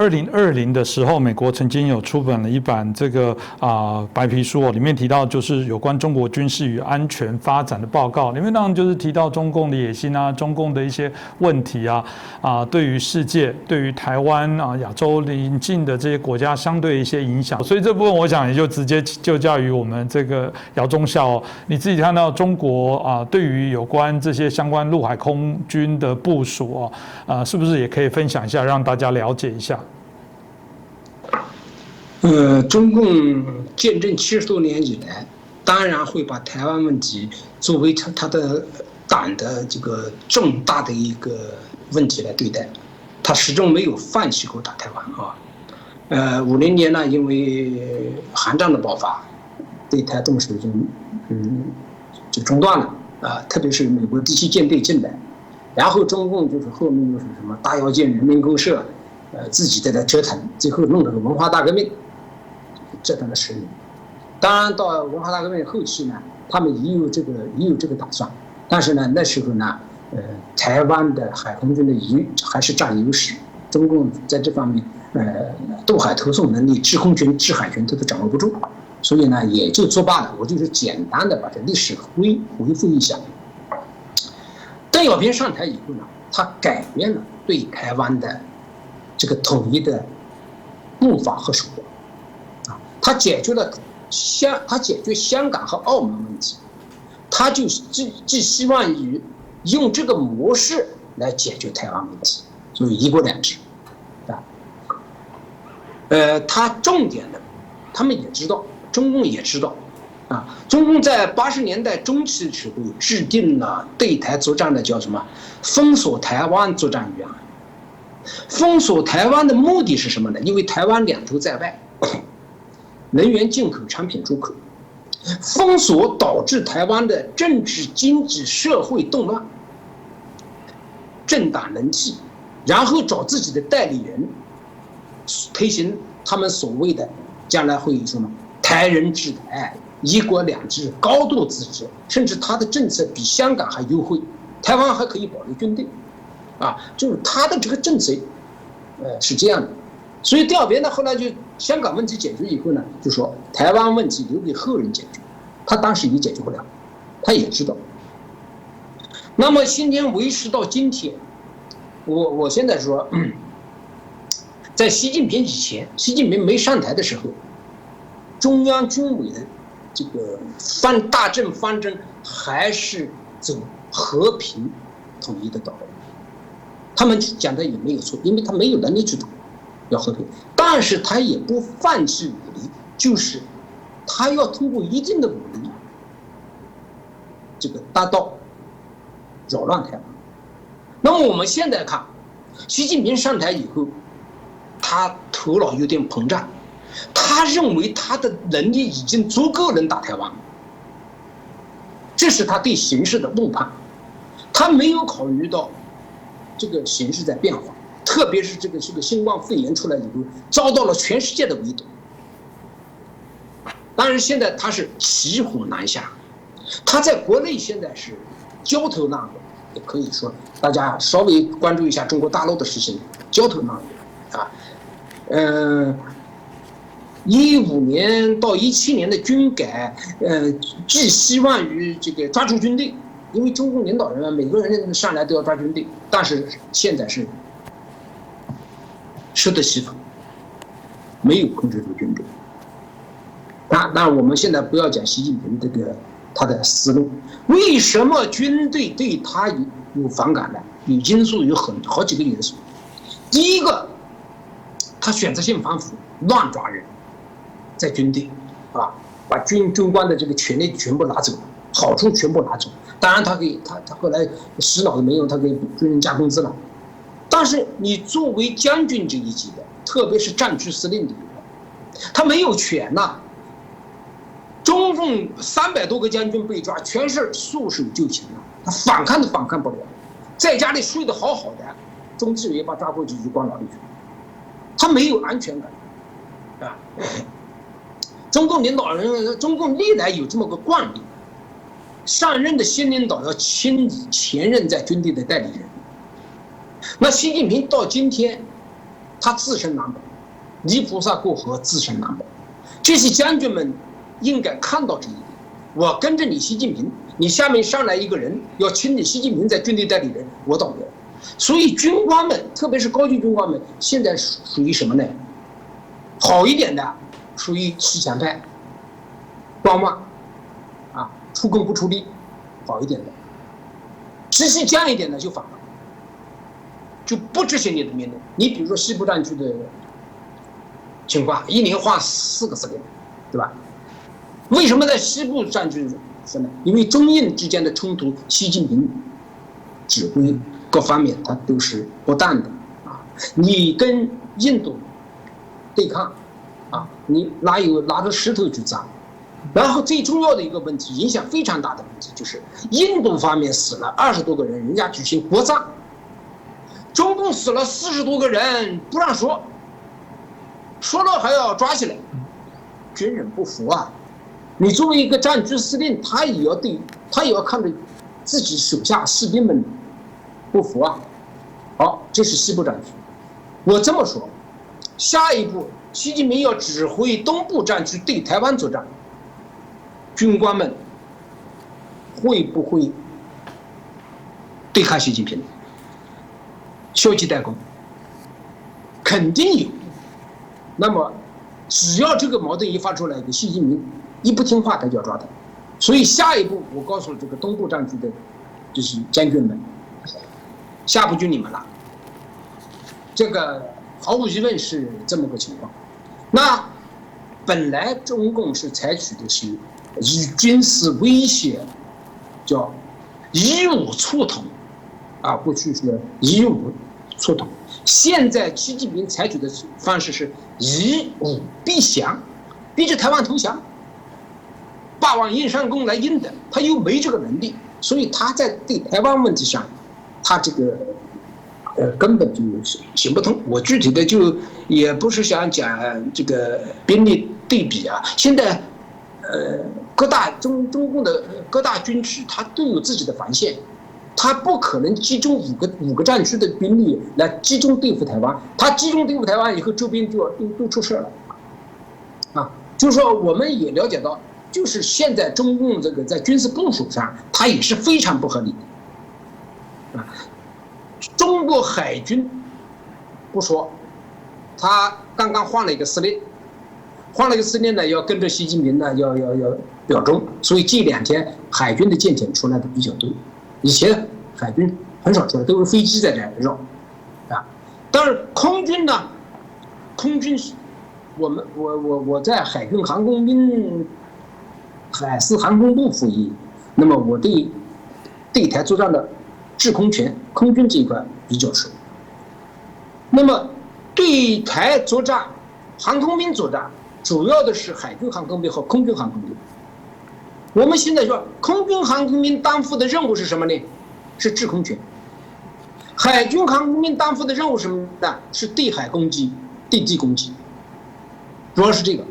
2020的时候，美国曾经有出版了一版这个白皮书里面提到就是有关中国军事与安全发展的报告，里面当然就是提到中共的野心中共的一些问题对于世界、对于台湾亚洲邻近的这些国家相对一些影响，所以这部分我想也就直接就教于我们这个姚中校你自己看到中国对于有关这些相关陆海空军的部署是不是也可以分享一下，让大家了解一下？中共建政70多年以来，当然会把台湾问题作为他的党的这个重大的一个问题来对待，他始终没有放弃过打台湾50年呢，因为韩战的爆发，对台动手就中断了特别是美国第7舰队进来，然后中共就是后面又是什么大药舰、人民公社，自己在那折腾，最后弄了个文化大革命。折腾了10年，当然到文化大革命后期呢，他们也有这个打算，但是呢，那时候呢，台湾的海空军的还是占优势，中共在这方面，渡海投送能力、制空权、制海权都掌握不住，所以呢，也就作罢了。我就是简单的把这历史回复一下。邓小平上台以后呢，他改变了对台湾的这个统一的步伐和手段。他解决香港和澳门问题，他就寄希望于用这个模式来解决台湾问题，所以1国2制他重点的，他们也知道，中共也知道中共在80年代中期的时候制定了对台作战的叫什么封锁台湾作战预案。封锁台湾的目的是什么呢？因为台湾两头在外，能源进口、产品出口，封锁导致台湾的政治、经济、社会动乱，政党人气，然后找自己的代理人，推行他们所谓的将来会什么台人治台、1国2制、高度自治，甚至他的政策比香港还优惠，台湾还可以保留军队，就是他的这个政策，是这样的。所以调边呢，后来就香港问题解决以后呢，就说台湾问题留给后人解决，他当时也解决不了，他也知道。那么今天维持到今天，我现在说，在习近平以前，习近平没上台的时候，中央军委的这个大政方针还是走和平统一的道路，他们讲的也没有错，因为他没有能力去统一。要和平，但是他也不放弃武力，就是他要通过一定的武力，这个达到扰乱台湾。那么我们现在看，习近平上台以后，他头脑有点膨胀，他认为他的能力已经足够能打台湾，这是他对形势的误判，他没有考虑到这个形势在变化。特别是这个新冠肺炎出来以后，遭到了全世界的围堵。当然，现在他是骑虎难下，他在国内现在是焦头烂额，也可以说大家稍微关注一下中国大陆的事情，焦头烂额15年到17年的军改，寄希望于这个抓住军队，因为中共领导人每个人上来都要抓军队，但是现在是适得其反，没有控制住军队。那我们现在不要讲习近平他的思路，为什么军队对他有反感呢？因素有好几个因素。第一个，他选择性反腐，乱抓人，在军队把军官的这个权利全部拿走，好处全部拿走。当然他后来洗脑都没用，他给军人加工资了。但是你作为将军这一级的，特别是战区司令的，他没有权中共300多个将军被抓，全是束手就擒他反抗都反抗不了，在家里睡得好好的，中纪委把抓过去就关牢里去，他没有安全感中共领导人，中共历来有这么个惯例，上任的新领导要清理前任在军队的代理人。那习近平到今天他自身难保，泥菩萨过河，自身难保。这些将军们应该看到这一点。我跟着你习近平，你下面上来一个人要请你习近平在军队代理人，我懂得。所以军官们，特别是高级军官们，现在属于什么呢？好一点的属于吃强派，观望，啊，出工不出力，好一点的。执行降一点的就反了，就不执行你的命令。你比如说西部战区的情况，一年换4个司令，对吧？为什么在西部战区分呢？因为中印之间的冲突，习近平指挥各方面他都是不当的啊。你跟印度对抗啊，你哪有拿着石头去砸？然后最重要的一个问题，影响非常大的问题，就是印度方面死了20多个人，人家举行国葬；中共死了40多个人，不让说，说了还要抓起来，军人不服啊！你作为一个战区司令，他也要看着自己手下士兵们不服啊。好，这是西部战区。我这么说，下一步习近平要指挥东部战区对台湾作战，军官们会不会对抗习近平？消极怠工，肯定有。那么，只要这个矛盾一发出来，习近平一不听话，他就要抓他。所以下一步，我告诉这个东部战区的，就是将军们，下不就你们了。这个毫无疑问是这么个情况。那本来中共是采取的是以军事威胁，叫以武促统，啊，过去是以武促统。现在习近平采取的方式是以武逼降，逼着台湾投降，霸王硬上弓来硬的，他又没这个能力，所以他在对台湾问题上，他这个根本就行不通。我具体的就也不是想讲这个兵力对比啊，现在各大中共的各大军区，它都有自己的防线。他不可能集中五个战区的兵力来集中对付台湾，他集中对付台湾以后，周边就要都出事了，啊，就是说我们也了解到，就是现在中共这个在军事部署上，它也是非常不合理的，啊，中国海军不说，他刚刚换了一个司令，呢，要跟着习近平呢要表忠，所以这2天海军的舰艇出来的比较多。以前海军很少出来，都是飞机在这绕，啊，但是空军呢？空军，我在海军航空兵海事航空部服役，那么我对台作战的制空权，空军这一块比较熟。那么对台作战，航空兵作战，主要的是海军航空兵和空军航空兵。我们现在说，空军航空兵担负的任务是什么呢？是制空权。海军航空兵担负的任务是什么呢？是对海攻击、对地攻击，主要是这个。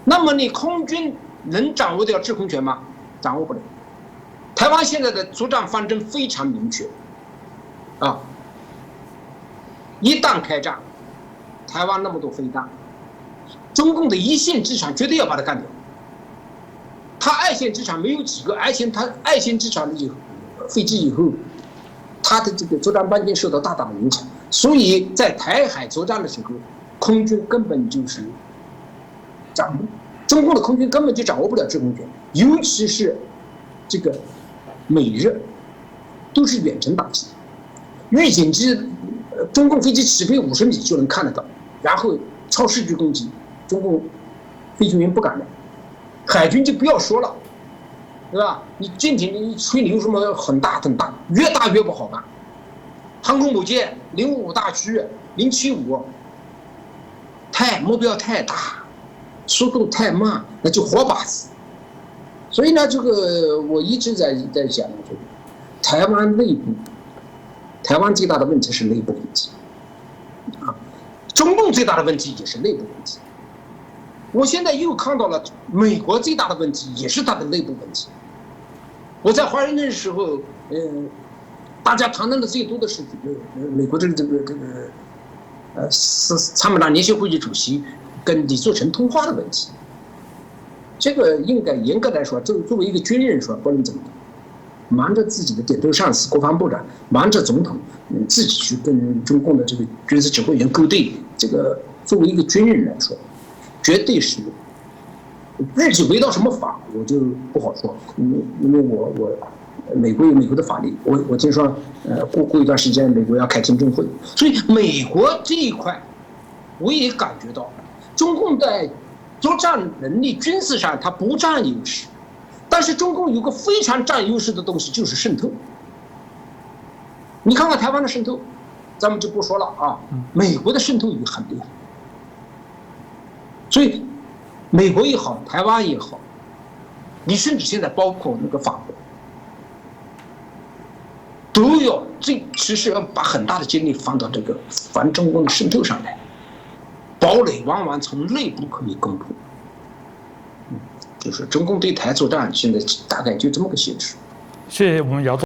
那么你空军能掌握掉制空权吗？掌握不了。台湾现在的作战方针非常明确，啊，一旦开战，台湾那么多飞弹，中共的一线之长绝对要把它干掉。他2线之长没有几个，而且他2线之长的飞机以后，他的这个作战半径受到大大的影响，所以在台海作战的时候，空军根本就是中共的空军根本就掌握不了制空权，尤其是这个美日都是远程打击，预警机，中共飞机起飞50米就能看得到，然后超视距攻击，中共飞行员不敢的。海军就不要说了，对吧？你舰艇你吹牛什么很大很大，越大越不好办。航空母舰055大驱075，目标太大，速度太慢，那就活靶子。所以呢，这个我一直在讲，这个台湾内部，台湾最大的问题是内部问题，啊，中共最大的问题也是内部问题。我现在又看到了美国最大的问题也是它的内部问题。我在华盛顿的时候，大家谈论的最多的是美国这个是参谋长联席会议主席跟李作成通话的问题。这个应该严格来说，作为一个军人说不能这么做，忙着自己的顶头上司国防部长，忙着总统，自己去跟中共的这个军事指挥员勾兑，这个作为一个军人来说，绝对是具体违到什么法我就不好说，因为我美国有美国的法律，我听说过一段时间美国要开听证会，所以美国这一块我也感觉到中共在作战能力军事上它不占优势，但是中共有个非常占优势的东西就是渗透。你看看台湾的渗透，咱们就不说了啊，美国的渗透也很厉害，所以美国也好，台湾也好，你甚至现在包括那个法国，都要其实要把很大的精力放到这个反中共的渗透上来。堡垒往往从内部可以攻破，就是中共对台作战现在大概就这么个形式。谢谢我们姚总。